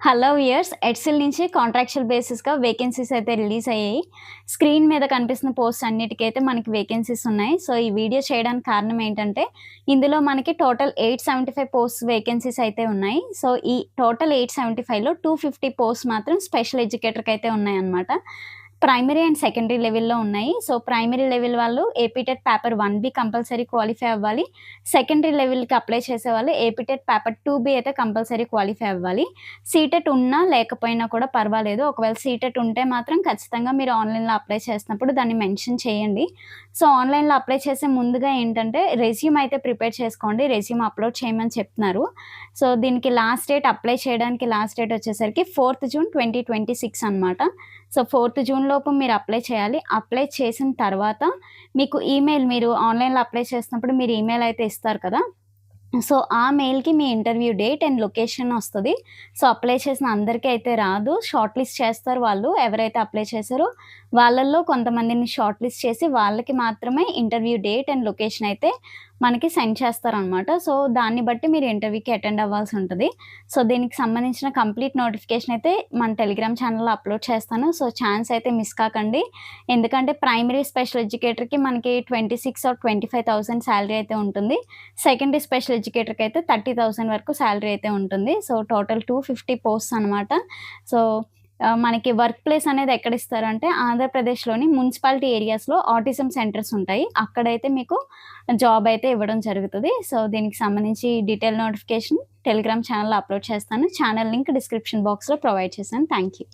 Hello viewers ఎడ్సెల్ నుంచి contractual బేసిస్‌గా vacancies అయితే release అయ్యాయి. స్క్రీన్ మీద కనిపిస్తున్న పోస్ట్స్ అన్నిటికైతే మనకి వేకెన్సీస్ ఉన్నాయి. సో, ఈ వీడియో చేయడానికి కారణం ఏంటంటే, ఇందులో మనకి టోటల్ 875 పోస్ట్స్ వేకెన్సీస్ అయితే ఉన్నాయి. సో, ఈ టోటల్ 875లో 250 పోస్ట్స్ మాత్రం స్పెషల్ ఎడ్యుకేటర్‌కైతే ఉన్నాయన్నమాట. ప్రైమరీ అండ్ సెకండరీ లెవెల్‌లో ఉన్నాయి. సో, ప్రైమరీ లెవెల్ వాళ్ళు ఏపీటెట్ పేపర్ 1బి కంపల్సరీ క్వాలిఫై అవ్వాలి. సెకండరీ లెవెల్‌కి అప్లై చేసేవాళ్ళు ఏపీటెట్ పేపర్ 2బి అయితే కంపల్సరీ క్వాలిఫై అవ్వాలి. సీటెట్ ఉన్నా లేకపోయినా కూడా పర్వాలేదు. ఒకవేళ సీటెట్ ఉంటే మాత్రం ఖచ్చితంగా మీరు ఆన్‌లైన్‌లో అప్లై చేసినప్పుడు దాన్ని మెన్షన్ చేయండి. సో, ఆన్‌లైన్‌లో అప్లై చేసే ముందుగా ఏంటంటే రెజ్యూమ్ అయితే ప్రిపేర్ చేసుకోండి. రెజ్యూమ్ అప్‌లోడ్ చేయమని చెప్తున్నారు. సో, దీనికి లాస్ట్ డేట్ అప్లై చేయడానికి లాస్ట్ డేట్ వచ్చేసరికి 4థ్ జూన్ 2026 అనమాట. సో, 4థ్ జూన్ లోపు మీరు అప్లై చేయాలి. అప్లై చేసిన తర్వాత మీకు ఈమెయిల్ మీరు ఆన్‌లైన్‌లో అప్లై చేసినప్పుడు మీరు ఈమెయిల్ అయితే ఇస్తారు కదా! సో, ఆ మెయిల్‌కి మీ ఇంటర్వ్యూ డేట్ అండ్ లొకేషన్ ఒస్తది. సో, అప్లై చేసిన అందరికీ అయితే రాదు. షార్ట్ లిస్ట్ చేస్తారు వాళ్ళు. ఎవరైతే అప్లై చేశారో వాళ్ళల్లో కొంతమందిని షార్ట్ లిస్ట్ చేసి వాళ్ళకి మాత్రమే ఇంటర్వ్యూ డేట్ అండ్ లొకేషన్ అయితే మనకి సెండ్ చేస్తారనమాట. సో, దాన్ని బట్టి మీరు ఇంటర్వ్యూకి అటెండ్ అవ్వాల్సుంటది. సో, దీనికి సంబంధించిన కంప్లీట్ నోటిఫికేషన్ అయితే మన టెలిగ్రామ్ ఛానెల్‌లో అప్‌లోడ్ చేస్తాను. సో, ఛాన్స్ అయితే మిస్ కాకండి. ఎందుకంటే ప్రైమరీ స్పెషల్ ఎడ్యుకేటర్‌కి మనకి 26 ఆర్ 25,000 సాలరీ అయితే ఉంటుంది. సెకండరీ స్పెషల్ ఎడ్యుకేటర్‌కి అయితే 30,000 వరకు సాలరీ అయితే ఉంటుంది. సో, టోటల్ 250 పోస్ట్స్ అనమాట. సో, మనకి వర్క్ ప్లేస్ అనేది ఎక్కడిస్తారంటే ఆంధ్రప్రదేశ్‌లోని మున్సిపాలిటీ ఏరియాస్‌లో ఆటిజం సెంటర్స్ ఉంటాయి. అక్కడైతే మీకు జాబ్ అయితే ఇవ్వడం జరుగుతది. సో, దీనికి సంబంధించి డీటెయిల్ నోటిఫికేషన్ టెలిగ్రామ్ ఛానెల్‌లో అప్‌లోడ్ చేస్తాను. ఛానెల్ లింక్ డిస్క్రిప్షన్ బాక్స్‌లో ప్రొవైడ్ చేశాను. Thank you.